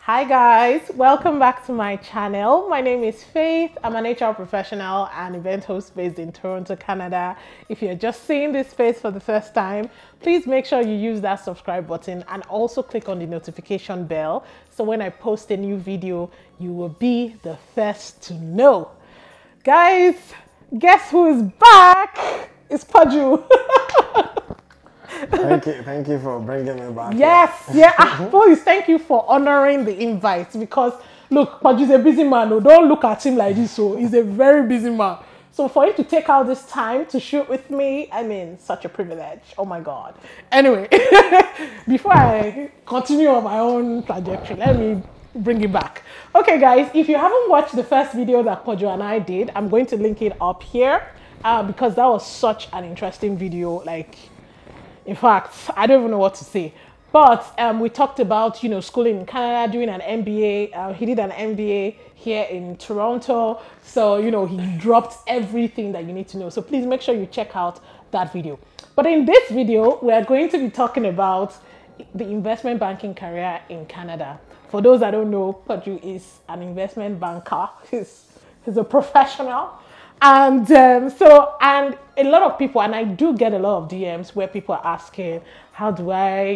Hi guys, welcome back to my channel. My name is Faith. I'm an HR professional and event host based in Toronto, Canada. If you're just seeing this face for the first time, please make sure you use that subscribe button and also click on the notification bell. So when I post a new video, you will be the first to know. Guys, guess who is back? It's Poju. Thank you for bringing me back. Yes, please, thank you for honoring the invite because look, Poju's a busy man. No, don't look at him like this. So he's a very busy man. So for him to take out this time to shoot with me, I mean, such a privilege. Oh my God. Anyway, before I continue on my own trajectory, let me bring it back. Okay, guys, if you haven't watched the first video that Poju and I did, I'm going to link it up here because that was such an interesting video. Like, in fact, I don't even know what to say. But we talked about, schooling in Canada, doing an MBA. He did an MBA here in Toronto. So, he dropped everything that you need to know. So please make sure you check out that video. But in this video, we are going to be talking about the investment banking career in Canada. For those that don't know, Poju is an investment banker. He's a professional. And and a lot of people, and I do get a lot of DMs where people are asking, how do I,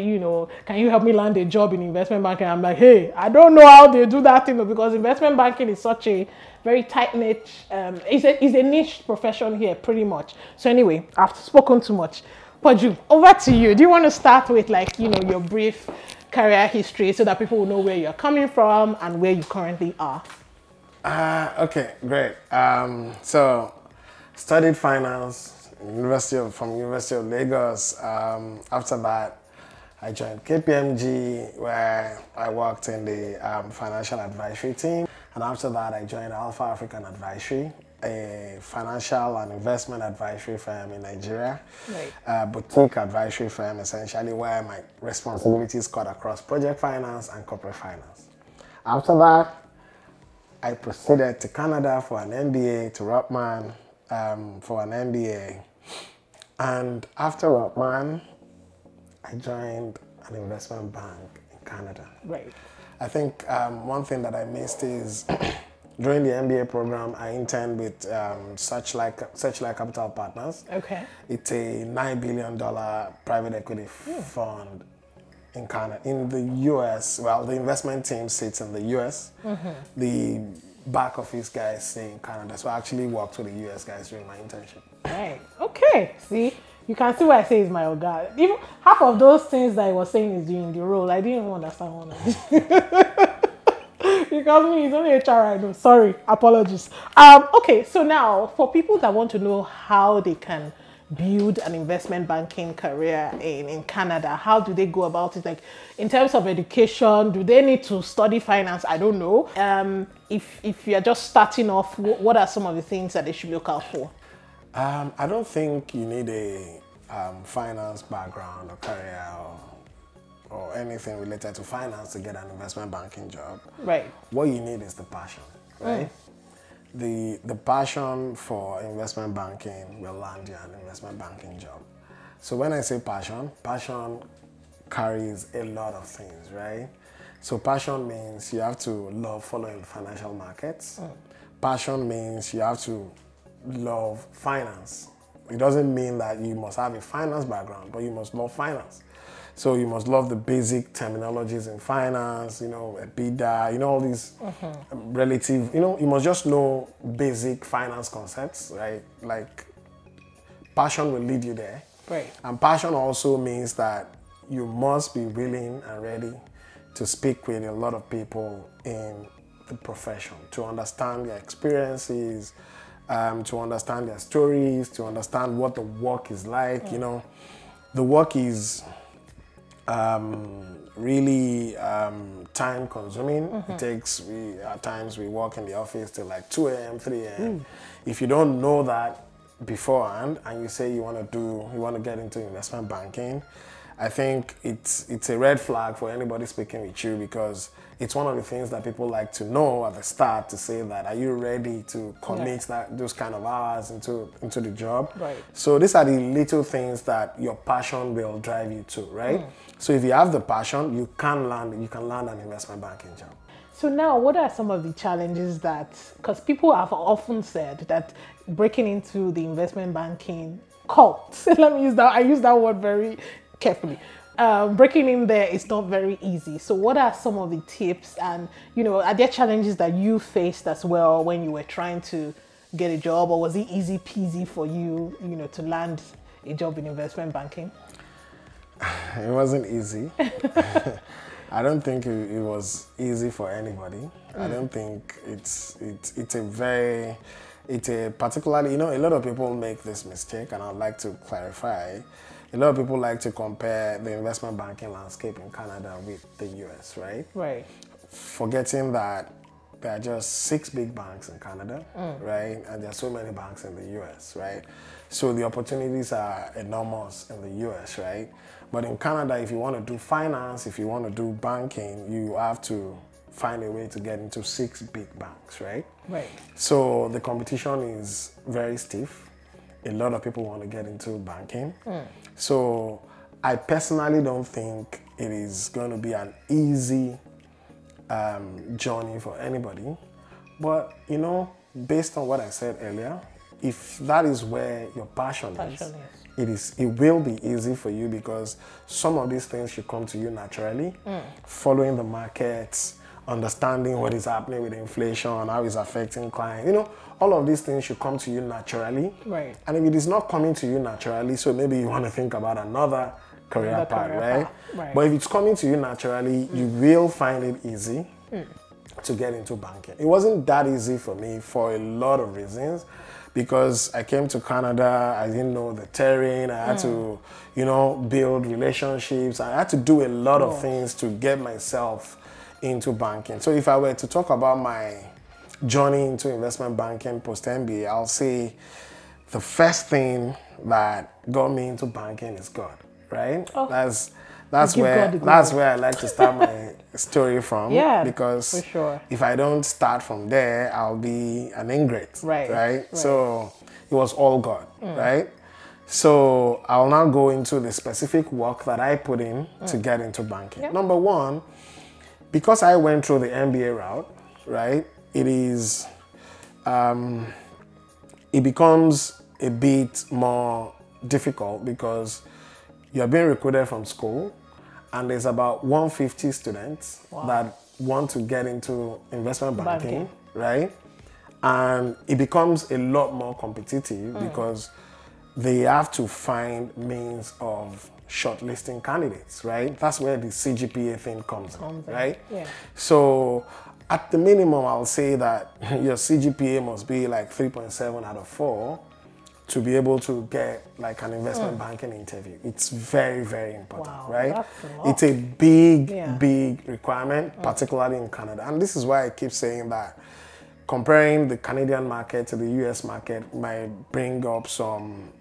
can you help me land a job in investment banking? I'm like, hey, I don't know how they do that thing because investment banking is such a very tight-knit, it's a niche profession here pretty much. So anyway, I've spoken too much. Poju, over to you. Do you want to start with your brief career history so that people will know where you're coming from and where you currently are? Okay, great. So, studied finance from University of Lagos. After that, I joined KPMG where I worked in the financial advisory team. And after that, I joined Alpha African Advisory, a financial and investment advisory firm in Nigeria. Right. Boutique advisory firm, essentially, where my responsibilities cut across project finance and corporate finance. After that, I proceeded to Canada for an MBA, to Rotman for an MBA. And after Rotman, I joined an investment bank in Canada. Right. I think one thing that I missed is during the MBA program, I interned with Searchlight Capital Partners. Okay. It's a $9 billion private equity fund in Canada, in the US. Well, the investment team sits in the US. Mm-hmm. The back office guys stay in Canada. So I actually worked with the US guys during my internship. Right. Okay. See, you can see why I say is my oga. Even half of those things that I was saying is doing the role. I didn't even understand one of it. Because me, it's only HR I know. Sorry, apologies. Okay, so now for people that want to know how they can build an investment banking career in Canada, how do they go about it? Like in terms of education, do they need to study finance? I don't know. If you're just starting off, what are some of the things that they should look out for? I don't think you need a finance background or career or anything related to finance to get an investment banking job. Right. What you need is the passion, right? The passion for investment banking will land you an investment banking job. So when I say passion carries a lot of things, right? So passion means you have to love following financial markets. Passion means you have to love finance. It doesn't mean that you must have a finance background, but you must love finance. So you must love the basic terminologies in finance, EBITDA, all these relative, you must just know basic finance concepts, right? Like passion will lead you there. Right. And passion also means that you must be willing and ready to speak with a lot of people in the profession, to understand their experiences, to understand their stories, to understand what the work is like. The work is really time consuming. It takes, at times we work in the office till like 2 a.m., 3 a.m. If you don't know that beforehand and you say you want to get into investment banking, I think it's a red flag for anybody speaking with you, because it's one of the things that people like to know at the start, to say that, are you ready to commit those kind of hours into the job? Right. So these are the little things that your passion will drive you to, right? So if you have the passion, you can land an investment banking job. So now, what are some of the challenges that, because people have often said that breaking into the investment banking cult, let me use that, I use that word very carefully. Breaking in there is not very easy. So what are some of the tips, and, you know, are there challenges that you faced as well when you were trying to get a job, or was it easy peasy for you, you know, to land a job in investment banking? It wasn't easy. I don't think it was easy for anybody. I don't think it's a particularly, you know, a lot of people make this mistake, and I'd like to clarify. A lot of people like to compare the investment banking landscape in Canada with the US, right? Right. Forgetting that there are just 6 big banks in Canada, right? And there are so many banks in the US, right? So the opportunities are enormous in the US, right? But in Canada, if you want to do finance, if you want to do banking, you have to find a way to get into 6 big banks, right? Right. So the competition is very stiff. A lot of people want to get into banking. So I personally don't think it is going to be an easy journey for anybody. But, you know, based on what I said earlier, if that is where your passion is, it will be easy for you, because some of these things should come to you naturally. Following the markets, understanding what is happening with inflation, how it's affecting clients, you know, all of these things should come to you naturally. Right. And if it is not coming to you naturally, so maybe you want to think about another career path, right? Right? But if it's coming to you naturally, you will find it easy to get into banking. It wasn't that easy for me for a lot of reasons, because I came to Canada, I didn't know the terrain, I had to, you know, build relationships, I had to do a lot of things to get myself into banking. So if I were to talk about my journey into investment banking post-MBA, I'll say the first thing that got me into banking is God, right? That's where I like to start my story from. Yeah, because for sure. If I don't start from there, I'll be an ingrate, right? So it was all God, right? So I'll now go into the specific work that I put in to get into banking. Yep. Number one, because I went through the MBA route, right? It becomes a bit more difficult, because you're being recruited from school, and there's about 150 students that want to get into investment banking, right? And it becomes a lot more competitive, because they have to find means of shortlisting candidates, right? That's where the CGPA thing comes in, right? Yeah. So at the minimum, I'll say that your CGPA must be like 3.7 out of 4 to be able to get like an investment banking interview. It's very, very important, right? That's a lot. It's a big requirement, particularly in Canada. And this is why I keep saying that comparing the Canadian market to the US market might bring up some,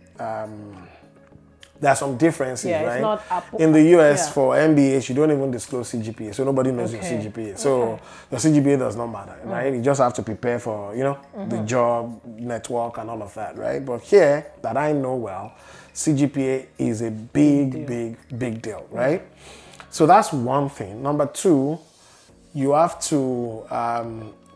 there are some differences, right? It's not Apple. In the US, for MBAs, you don't even disclose CGPA, so nobody knows your CGPA. So your CGPA does not matter, right? You just have to prepare for, you know, the job, network, and all of that, right? But here, that I know well, CGPA is a big deal, right? So that's one thing. Number two, you have to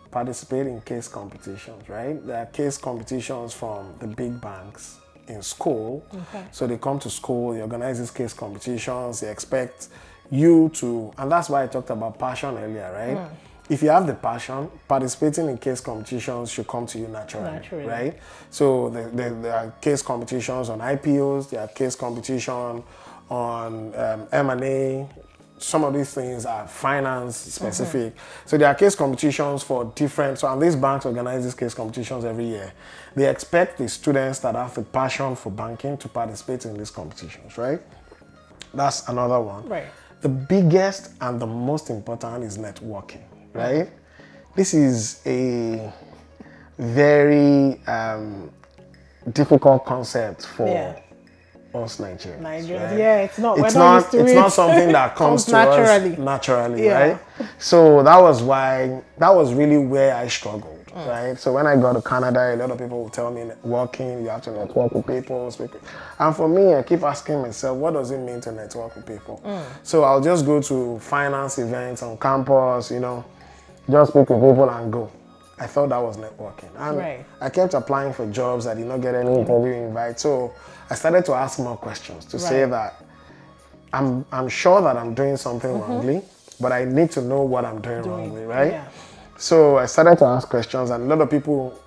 participate in case competitions, right? There are case competitions from the big banks in school. So they come to school, they organize these case competitions, they expect you to, and that's why I talked about passion earlier, right? If you have the passion, participating in case competitions should come to you naturally. Right? So there are case competitions on IPOs, there are case competition on M&A. Some of these things are finance specific. So there are case competitions for different, and these banks organize these case competitions every year. They expect the students that have the passion for banking to participate in these competitions, right? That's another one. Right. The biggest and the most important is networking, right? This is a very difficult concept for us Nigerians. Right? Yeah, it's not. It's not something that comes to naturally. us naturally, right? So that was really where I struggled, right? So when I got to Canada, a lot of people will tell me, networking, you have to network with people, and for me, I keep asking myself, what does it mean to network with people? So I'll just go to finance events on campus, just speak with people and go. I thought that was networking. And I kept applying for jobs. I did not get any interview invite. So I started to ask more questions to say that I'm sure that I'm doing something wrongly, but I need to know what I'm doing wrongly, right? Yeah. So I started to ask questions, and a lot of people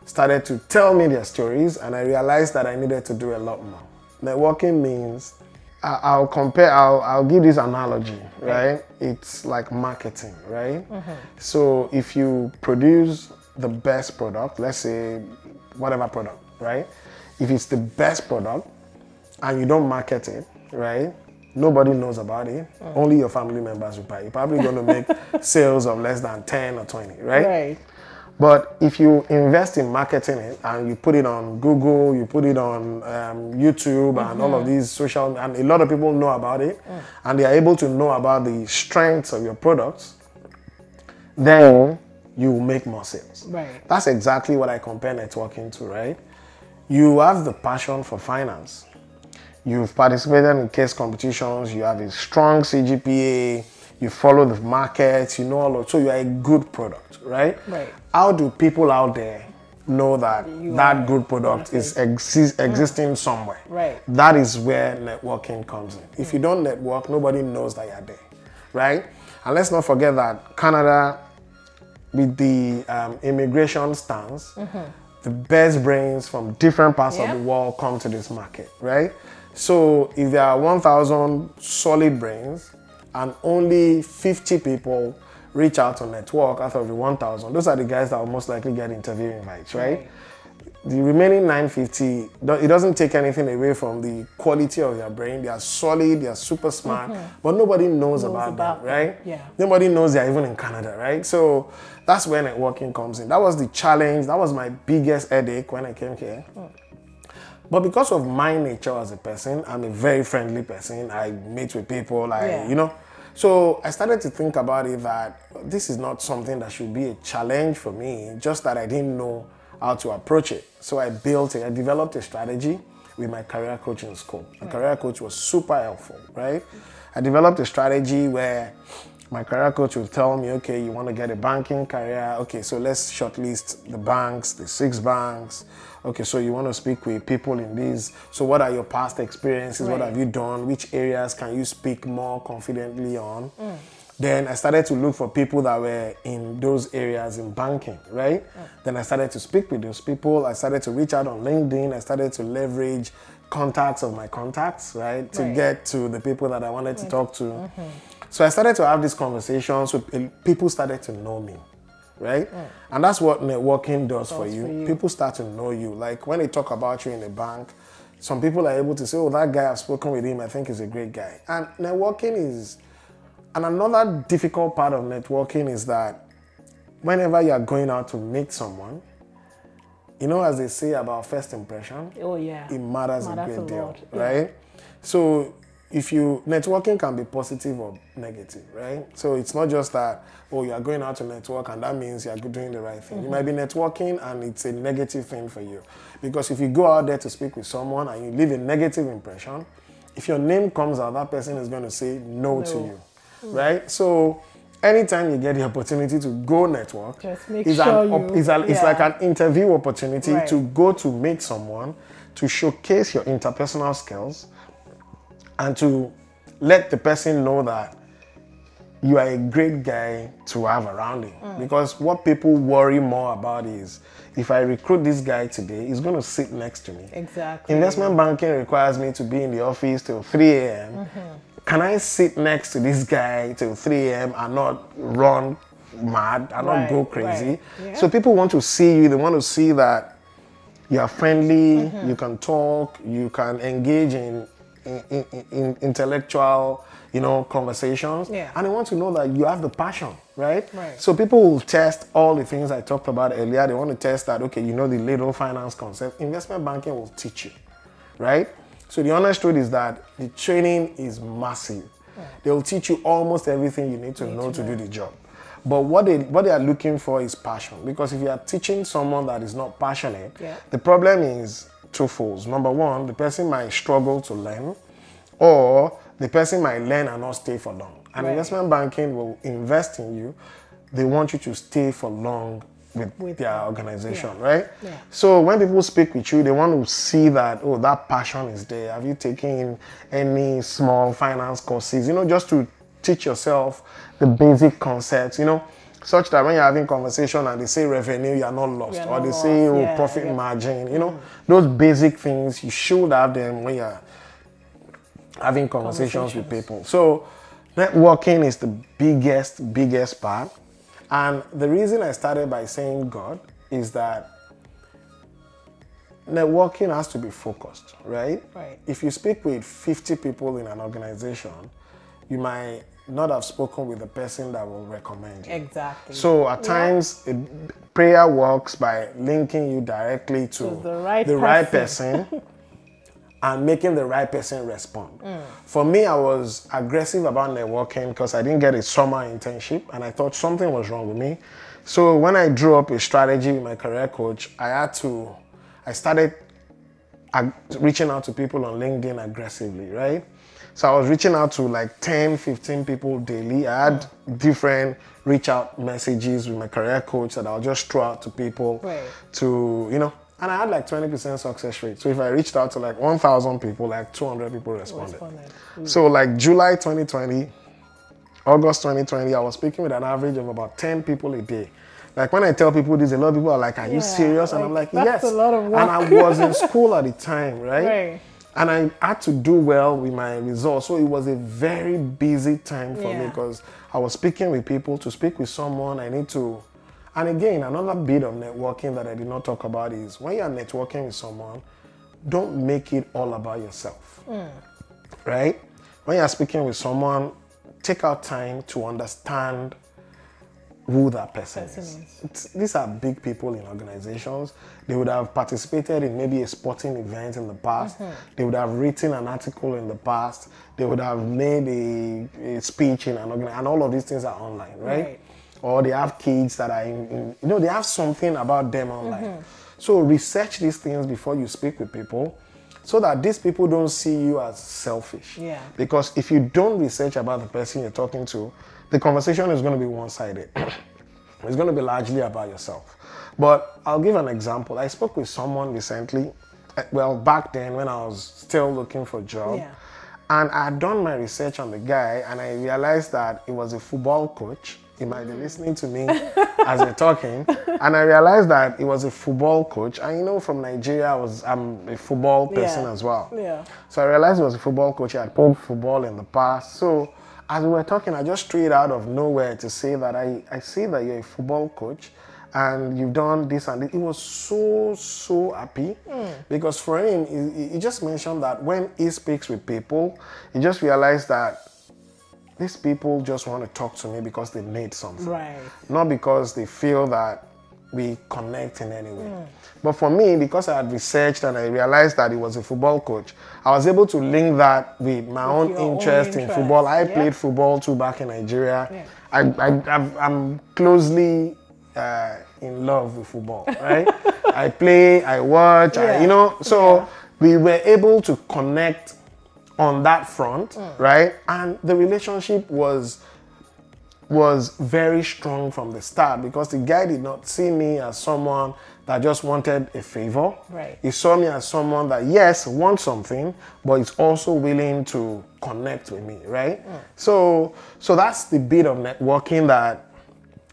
started to tell me their stories, and I realized that I needed to do a lot more. Networking means, I'll give this analogy, right? It's like marketing, right? So if you produce the best product, let's say whatever product, right? If it's the best product and you don't market it, right? Nobody knows about it. Only your family members will buy it. You're probably going to make sales of less than 10 or 20, right? But if you invest in marketing it and you put it on Google, you put it on YouTube and all of these social, and a lot of people know about it, and they are able to know about the strengths of your products, then you will make more sales. That's exactly what I compare networking to, right? You have the passion for finance. You've participated in case competitions, you have a strong CGPA, you follow the markets, you know all of, so you are a good product, right? How do people out there know that that good product is existing somewhere? That is where networking comes in. If you don't network, nobody knows that you're there, right? And let's not forget that Canada, with the immigration stance, the best brains from different parts of the world come to this market, right? So if there are 1,000 solid brains and only 50 people reach out to network out of the 1,000, those are the guys that will most likely get interview invites, right? The remaining 950, it doesn't take anything away from the quality of their brain. They are solid, they are super smart, but nobody knows about them, right? Nobody knows they're even in Canada, right? So that's where networking comes in. That was the challenge. That was my biggest headache when I came here. But because of my nature as a person, I'm a very friendly person. I meet with people, So I started to think about it that this is not something that should be a challenge for me, just that I didn't know how to approach it. So I developed a strategy with my career coach in school. My career coach was super helpful, right? I developed a strategy where my career coach would tell me, okay, you want to get a banking career. Okay, so let's shortlist the banks, the 6 banks. Okay, so you want to speak with people in these. So what are your past experiences? What have you done? Which areas can you speak more confidently on? Then I started to look for people that were in those areas in banking, right? Then I started to speak with those people. I started to reach out on LinkedIn. I started to leverage contacts of my contacts, right? To get to the people that I wanted to talk to. So I started to have these conversations with people, started to know me, right? And that's what networking does for you. People start to know you. Like when they talk about you in a bank, some people are able to say, oh, that guy, I've spoken with him, I think he's a great guy. And networking is, and another difficult part of networking is that whenever you're going out to meet someone, as they say about first impression, it matters a great deal, right? So networking can be positive or negative, right? So it's not just that, you are going out to network and that means you're doing the right thing. You might be networking and it's a negative thing for you. Because if you go out there to speak with someone and you leave a negative impression, if your name comes out, that person is going to say no to you, right? So anytime you get the opportunity to go network, it's like an interview opportunity to go to meet someone, to showcase your interpersonal skills, and to let the person know that you are a great guy to have around him. Because what people worry more about is, if I recruit this guy today, he's going to sit next to me. Exactly. Investment banking requires me to be in the office till 3 a.m. Can I sit next to this guy till 3 a.m. and not run mad and not go crazy? So people want to see you. They want to see that you are friendly, you can talk, you can engage in intellectual, conversations, and they want to know that you have the passion, right? So people will test all the things I talked about earlier. They want to test that, okay, the little finance concept. Investment banking will teach you, right? So the honest truth is that the training is massive. They will teach you almost everything you need to know to do the job. But what they are looking for is passion. Because if you are teaching someone that is not passionate, the problem is twofold. Number one, the person might struggle to learn, or the person might learn and not stay for long. And investment banking will invest in you. They want you to stay for long with their organization, right? So when people speak with you, they want to see that, oh, that passion is there. Have you taken any small finance courses, you know, just to teach yourself the basic concepts, you know, such that when you're having conversation and they say revenue, you're not lost. Or they say, oh, profit margin, you know, those basic things, you should have them when you're having conversations with people. So networking is the biggest part. And the reason I started by saying God is that networking has to be focused, right? If you speak with 50 people in an organization, you might not have spoken with the person that will recommend you. Exactly. So at times, prayer works by linking you directly to the right person and making the right person respond. For me, I was aggressive about networking because I didn't get a summer internship and I thought something was wrong with me. So when I drew up a strategy with my career coach, I started reaching out to people on LinkedIn aggressively, right? So I was reaching out to like 10, 15 people daily. I had different reach out messages with my career coach that I'll just throw out to people to, you know, and I had like 20% success rate. So if I reached out to like 1,000 people, like 200 people responded. So like July 2020, August 2020, I was speaking with an average of about 10 people a day. Like when I tell people this, a lot of people are like, are you serious? And I'm like, yes. That's a lot of work. And I was in school at the time, right? And I had to do well with my results. So it was a very busy time for me because I was speaking with people. To speak with someone, I need to... And again, another bit of networking that I did not talk about is when you're networking with someone, don't make it all about yourself, right? When you're speaking with someone, take out time to understand who that person is. These are big people in organizations. They would have participated in maybe a sporting event in the past. They would have written an article in the past. They would have made a speech in an organization. And all of these things are online, right? Or they have kids that are you know, they have something about them online. So research these things before you speak with people so that these people don't see you as selfish. Because if you don't research about the person you're talking to, the conversation is going to be one-sided. It's going to be largely about yourself. But I'll give an example. I spoke with someone recently, well, back then when I was still looking for a job. And I had done my research on the guy and I realized that he was a football coach. He might be listening to me as we're talking. And I realized that he was a football coach. And you know, from Nigeria, I'm a football person as well. So I realized he was a football coach. He had played football in the past. So as we were talking, I just threw it out of nowhere to say that I see that you're a football coach and you've done this and this. He was so happy because for him, he just mentioned that when he speaks with people, he just realized that these people just want to talk to me because they need something. Not because they feel that we connect in any way. But for me, because I had researched and I realized that he was a football coach, I was able to link that with my own interest in football. I played football too back in Nigeria. I'm closely in love with football, right? I play, I watch, you know. So we were able to connect on that front, right? And the relationship was very strong from the start because the guy did not see me as someone that just wanted a favor. He saw me as someone that, yes, wants something, but is also willing to connect with me, right? So that's the bit of networking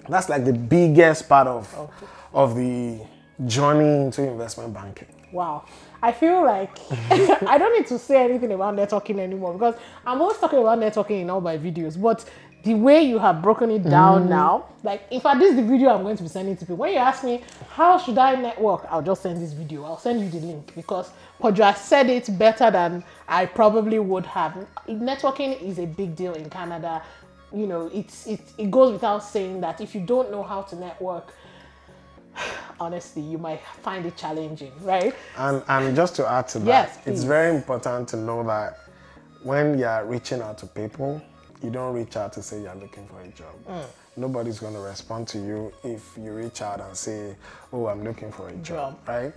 that's like the biggest part of the journey into investment banking. Wow. I feel like I don't need to say anything about networking anymore because I'm always talking about networking in all my videos. But the way you have broken it down now, like in fact, this is the video I'm going to be sending to people. When you ask me, how should I network? I'll just send this video. I'll send you the link because Poju said it better than I probably would have. Networking is a big deal in Canada. You know, it goes without saying that if you don't know how to network, honestly, you might find it challenging, right? And just to add to that, yes, it's very important to know that when you're reaching out to people, you don't reach out to say you're looking for a job. Nobody's going to respond to you if you reach out and say, oh, I'm looking for a job, right?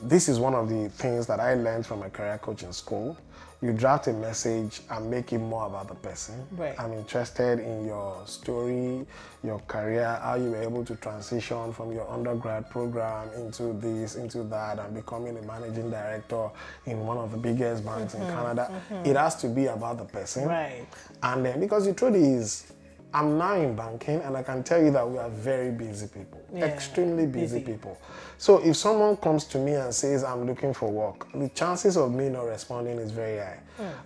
This is one of the things that I learned from a career coach in school. You draft a message and make it more about the person. Right. I'm interested in your story, your career, how you were able to transition from your undergrad program into this, into that, and becoming a managing director in one of the biggest banks in Canada. It has to be about the person. Right. And then, because the truth is, I'm now in banking, and I can tell you that we are very busy people, extremely busy people. So if someone comes to me and says, I'm looking for work, the chances of me not responding is very high.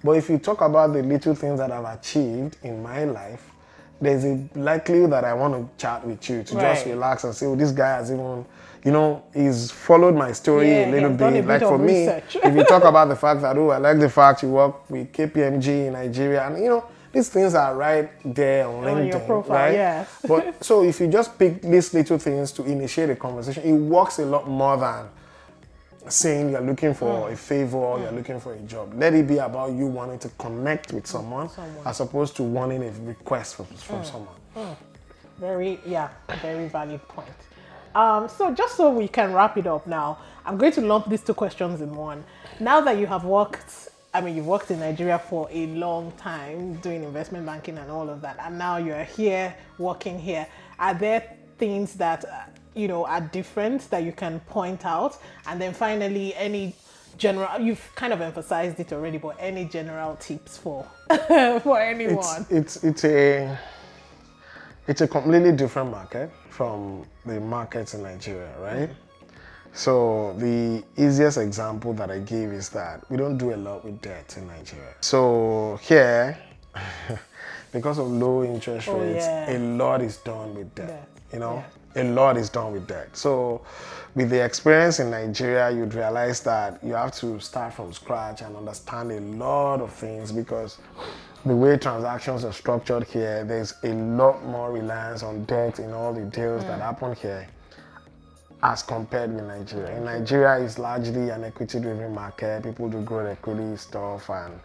But if you talk about the little things that I've achieved in my life, there's a likelihood that I want to chat with you, to just relax and say, oh, this guy has even, you know, he's followed my story a little bit. Like for me, if you talk about the fact that, oh, I like the fact you work with KPMG in Nigeria, and you know, these things are right there on LinkedIn, your profile, right? Yes. But so if you just pick these little things to initiate a conversation, it works a lot more than saying you're looking for a favor or you're looking for a job. Let it be about you wanting to connect with someone as opposed to wanting a request from someone. Very valid point. So just so we can wrap it up now, I'm going to lump these two questions in one. Now that you have you've worked in Nigeria for a long time doing investment banking and all of that, and now you're here working here. Are there things that are different that you can point out? And then finally, any general, you've kind of emphasized it already, but any general tips for for anyone? It's a completely different market from the markets in Nigeria, right? So the easiest example that I give is that we don't do a lot with debt in Nigeria. So here, because of low interest rates, a lot is done with debt. A lot is done with debt. So with the experience in Nigeria, you'd realize that you have to start from scratch and understand a lot of things, because the way transactions are structured here, there's a lot more reliance on debt in all the deals that happen here as compared with Nigeria. In Nigeria, it's largely an equity-driven market. People do growth equity stuff and,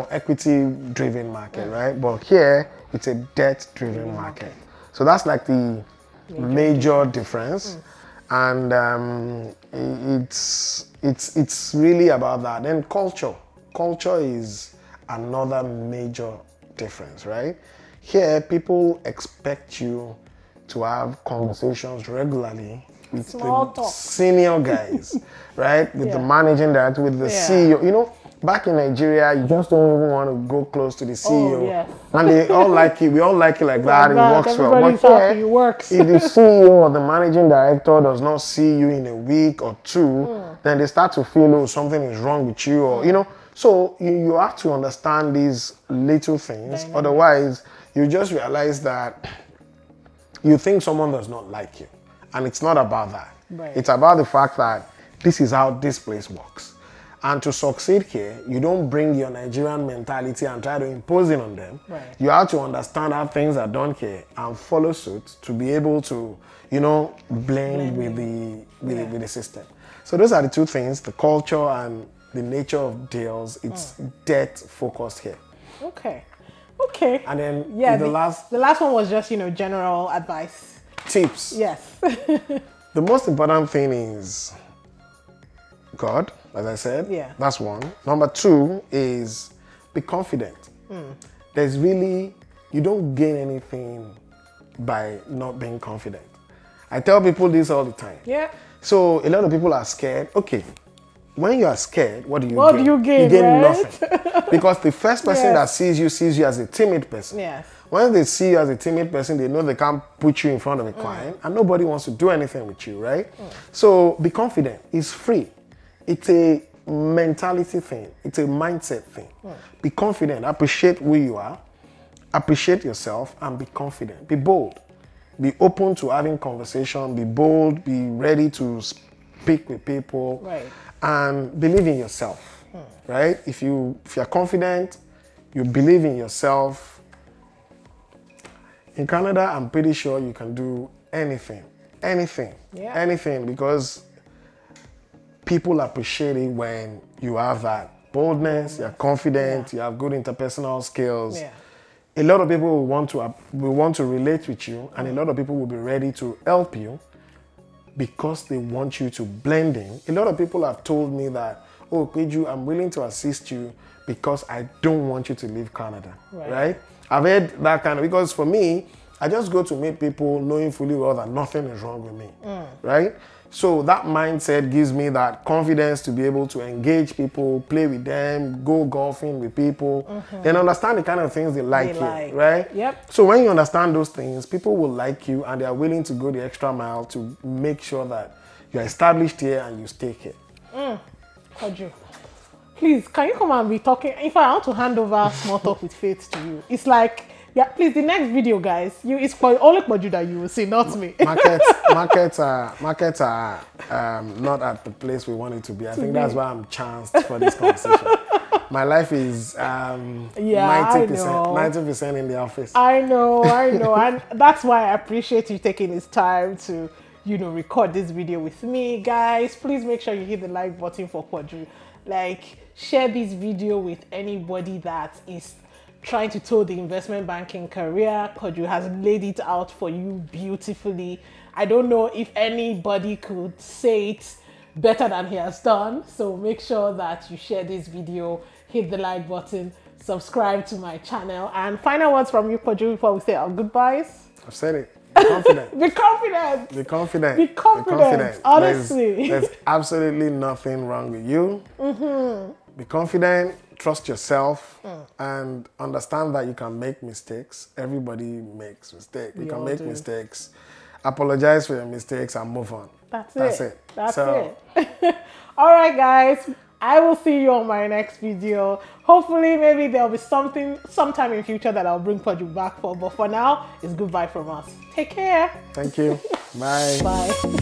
equity-driven market, right? But here, it's a debt-driven market. So that's like the major difference. And it's really about that. Then culture. Culture is another major difference, right? Here, people expect you to have conversations regularly with the senior guys, right? With the managing director, with the CEO. Back in Nigeria, you just don't even want to go close to the CEO. And they all like it. We all like it like that. It works well. But here, if the CEO or the managing director does not see you in a week or two, then they start to feel, oh, something is wrong with you, or, So you have to understand these little things. Otherwise, you just realize that you think someone does not like you. And it's not about that. It's about the fact that this is how this place works. And to succeed here, you don't bring your Nigerian mentality and try to impose it on them. You have to understand how things are done here and follow suit to be able to, blend with the system. So those are the two things, the culture and the nature of deals. It's debt focused here. Okay. And then the last one was just, general advice. Tips. Yes. The most important thing is God, as I said. That's one. Number two is be confident. You don't gain anything by not being confident. I tell people this all the time. So a lot of people are scared. Okay. When you are scared, what do you gain? You gain nothing. Because the first person that sees you as a timid person. When they see you as a timid person, they know they can't put you in front of a client, and nobody wants to do anything with you, right? So be confident. It's free. It's a mentality thing. It's a mindset thing. Be confident. Appreciate who you are. Appreciate yourself and be confident. Be bold. Be open to having conversation. Be bold. Be ready to speak with people. And believe in yourself, right? If you're confident, you believe in yourself. In Canada, I'm pretty sure you can do anything. anything, anything, because people appreciate it when you have that boldness, you're confident, you have good interpersonal skills. A lot of people will want to relate with you, and a lot of people will be ready to help you because they want you to blend in. A lot of people have told me that, oh, Poju, I'm willing to assist you because I don't want you to leave Canada, right? I've heard that kind of, because for me, I just go to meet people knowing fully well that nothing is wrong with me, right? So that mindset gives me that confidence to be able to engage people, play with them, go golfing with people, and understand the kind of things they like, right? So when you understand those things, people will like you and they are willing to go the extra mile to make sure that you're established here and you stay here. Poju, please, can you come and be talking? If I want to hand over Small Talk with Faith to you, it's like, yeah, please, the next video, guys, it's only Poju that you will see, not me. Markets are not at the place we want it to be. I think that's why I'm chanced for this conversation. My life is 90% in the office. I know, and that's why I appreciate you taking this time to, record this video with me, guys. Please make sure you hit the like button for Poju. Like, share this video with anybody that is trying to tour the investment banking career. Poju has laid it out for you beautifully. I don't know if anybody could say it better than he has done. So make sure that you share this video, hit the like button, subscribe to my channel. And final words from you, Poju, before we say our goodbyes. I've said it. Be confident. Be confident. Be confident. Be confident. Honestly. There's absolutely nothing wrong with you. Be confident. Trust yourself and understand that you can make mistakes. Everybody makes mistakes. You can make mistakes. Apologize for your mistakes and move on. That's it. That's it. All right, guys. I will see you on my next video. Hopefully, maybe there'll be something sometime in future that I'll bring Poju back for. But for now, it's goodbye from us. Take care. Thank you. Bye. Bye.